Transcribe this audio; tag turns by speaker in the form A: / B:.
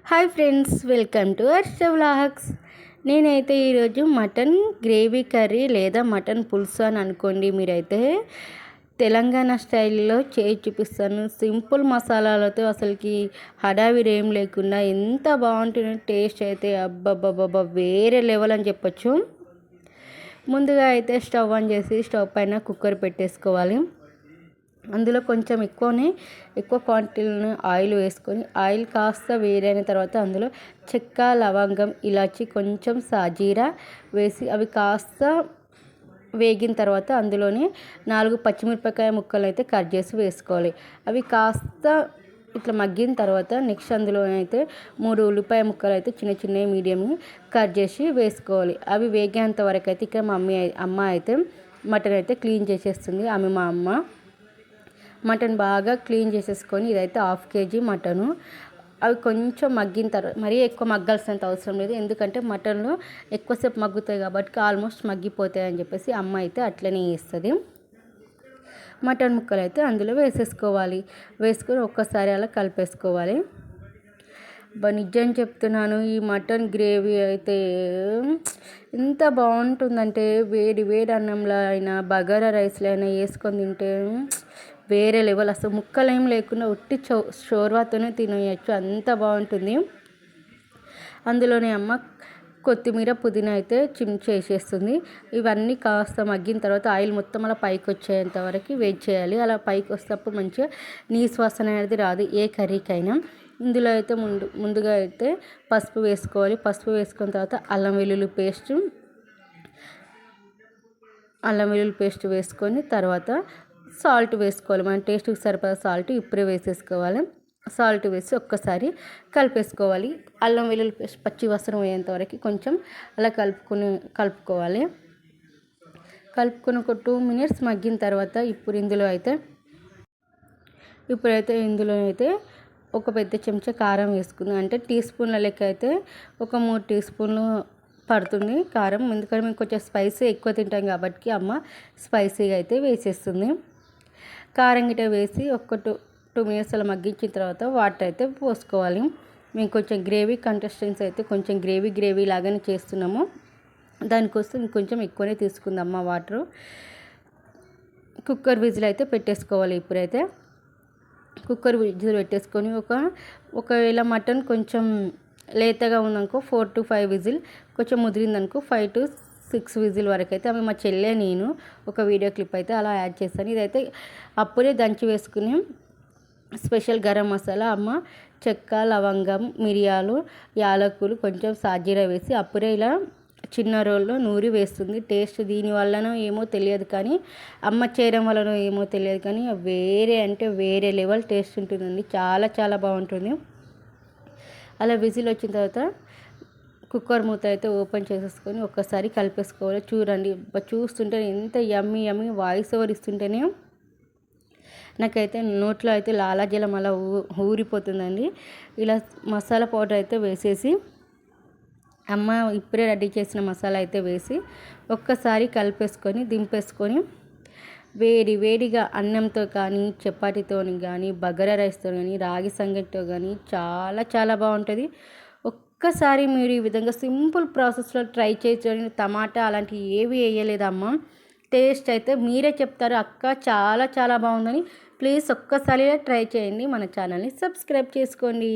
A: Hi friends, welcome to Harsha vlogs. నేనైతే ఈరోజు mutton gravy curry లేదా మటన్ పులుసు అని అనుకోండి. మీరైతే తెలంగాణ స్టైల్లో చేసి చూపిస్తాను. సింపుల్ మసాలాలతో అసలుకి హడావిడి ఏం లేకుండా ఎంత బాగుంటుంది. టేస్ట్ అయితే అబ్బబ్బబ్బబ్బా వేరే లెవెల్ అని చెప్పొచ్చు. ముందుగా అయితే స్టవ్ ఆన్ చేసి స్టవ్ పైన కుక్కర్ పెట్టేసుకోవాలి. అందులో కొంచెం ఎక్కువ క్వాంటిటీలో ఆయిల్ వేసుకొని ఆయిల్ కాస్త వేడైన తర్వాత అందులో చెక్క, లవంగం, ఇలాచి, కొంచెం సాజీరా వేసి అవి కాస్త వేగిన తర్వాత అందులోనే 4 పచ్చిమిరపకాయ ముక్కలు అయితే కట్ చేసి వేసుకోవాలి. అవి కాస్త ఇట్లా మగ్గిన తర్వాత నెక్స్ట్ అందులో అయితే 3 ఉల్లిపాయ ముక్కలు అయితే చిన్న చిన్న మీడియం కట్ చేసి వేసుకోవాలి. అవి వేగేంత వరకు అయితే ఇక్కడ అమ్మ అయితే మటన్ అయితే క్లీన్ చేసేస్తుంది. మా అమ్మ మటన్ బాగా క్లీన్ చేసేసుకొని ఇదైతే 1/2 kg మటను. అవి కొంచెం మగ్గిన తర్వాత మరీ ఎక్కువ మగ్గాల్సినంత అవసరం లేదు, ఎందుకంటే మటన్లో ఎక్కువసేపు మగ్గుతాయి కాబట్టి ఆల్మోస్ట్ మగ్గిపోతాయి అని చెప్పేసి అమ్మ అయితే అట్లనే చేస్తుంది. మటన్ ముక్కలు అయితే అందులో వేసేసుకోవాలి. వేసుకొని ఒక్కసారి అలా కలిపేసుకోవాలి. నిజం చెప్తున్నాను, ఈ మటన్ గ్రేవీ అయితే ఎంత బాగుంటుందంటే వేడి వేడి అన్నంలో అయినా బగారా రైస్లో అయినా వేసుకొని తింటే వేరే లెవెల్. అసలు ముక్కలు ఏం లేకుండా ఉట్టి షోర్వాతోనే తినేయచ్చు, అంత బాగుంటుంది. అందులోనే అమ్మ కొత్తిమీర, పుదీనా అయితే వేసేస్తుంది. ఇవన్నీ కాస్త మగ్గిన తర్వాత ఆయిల్ మొత్తం అలా పైకి వచ్చేంత వరకు వెయిట్ చేయాలి. అలా పైకి వస్తేప్పుడు మంచిగా నీసు వాసన అనేది రాదు ఏ కర్రీకైనా. ఇందులో అయితే ముందుగా అయితే పసుపు వేసుకోవాలి. పసుపు వేసుకున్న తర్వాత అల్లం వెల్లుల్లి పేస్ట్ వేసుకొని తర్వాత సాల్ట్ వేసుకోవాలి. మన టేస్ట్కి సరిపడా సాల్ట్ ఇప్పుడే వేసేసుకోవాలి. సాల్ట్ వేసి ఒక్కసారి కలిపేసుకోవాలి. అల్లం వెల్లుల్లి పేస్ట్ పచ్చి వాసన పోయేంత వరకు కొంచెం అలా కలుపుకోవాలి. ఒక 2 minutes మగ్గిన తర్వాత ఇందులో అయితే ఒక పెద్ద చెంచా కారం వేసుకున్నాను. అంటే టీ స్పూన్ల లెక్క అయితే ఒక 3 టీ స్పూన్లు పడుతుంది కారం. ఎందుకంటే మేము కొంచెం స్పైసీ ఎక్కువ తింటాం కాబట్టి అమ్మ స్పైసీగా అయితే వేసేస్తుంది. కారం గిట్ట వేసి ఒక 2 minutes అలా మగ్గించిన తర్వాత వాటర్ అయితే పోసుకోవాలి. మేము కొంచెం గ్రేవీ కంటెస్టెన్స్ అయితే కొంచెం గ్రేవీ లాగానే చేస్తున్నాము. దానికోసం ఇంకొంచెం ఎక్కువనే తీసుకుందమ్మ వాటరు. కుక్కర్ విజిల్ అయితే పెట్టేసుకోవాలి. ఇప్పుడైతే కుక్కర్ విజిల్ పెట్టేసుకొని ఒకవేళ మటన్ కొంచెం లేతగా ఉందనుకో 4 to 5 విజిల్, కొంచెం ముదిరిందనుకో 5 to 6 విజిల్ వరకు అయితే అవి మా చెల్లె నేను ఒక వీడియో క్లిప్ అయితే అలా యాడ్ చేస్తాను. ఇదైతే అప్పుడే దంచి వేసుకుని స్పెషల్ గరం మసాలా అమ్మ చెక్క, లవంగం, మిరియాలు, యాలకులు, కొంచెం సాజీరా వేసి అప్పుడే ఇలా చిన్న రోల్లో నూరి వేస్తుంది. టేస్ట్ దీని వల్లనో ఏమో తెలియదు కానీ అమ్మ చేయడం వల్లనో ఏమో తెలియదు కానీ వేరే అంటే వేరే లెవెల్ టేస్ట్ ఉంటుందండి. చాలా చాలా బాగుంటుంది. అలా విజిల్ వచ్చిన తర్వాత కుక్కర్ మూత అయితే ఓపెన్ చేసేసుకొని ఒక్కసారి కలిపేసుకోవాలి. చూడండి, చూస్తుంటే ఎంత యమ్మీ వాయిస్ ఓవర్ ఇస్తుంటేనే నాకైతే నోట్లో అయితే లాలాజలం అలా ఊరిపోతుందండి. ఇలా మసాలా పౌడర్ అయితే వేసేసి అమ్మ ఇప్పుడే రెడీ చేసిన మసాలా అయితే వేసి ఒక్కసారి కలిపేసుకొని దింపేసుకొని వేడిగా అన్నంతో కానీ, చపాతీతో కానీ, బగారా రైస్తో కానీ, రాగి సంగటితో కానీ చాలా చాలా బాగుంటుంది. ఒక్కసారి మీరు ఈ విధంగా సింపుల్ ప్రాసెస్లో ట్రై చేయండి. టమాటా అలాంటివి ఏవి వేయలేదమ్మా. టేస్ట్ అయితే మీరే చెప్తారు, అక్క చాలా చాలా బాగుందని. ప్లీజ్ ఒక్కసారి ట్రై చేయండి. మన ఛానల్ని సబ్స్క్రైబ్ చేసుకోండి.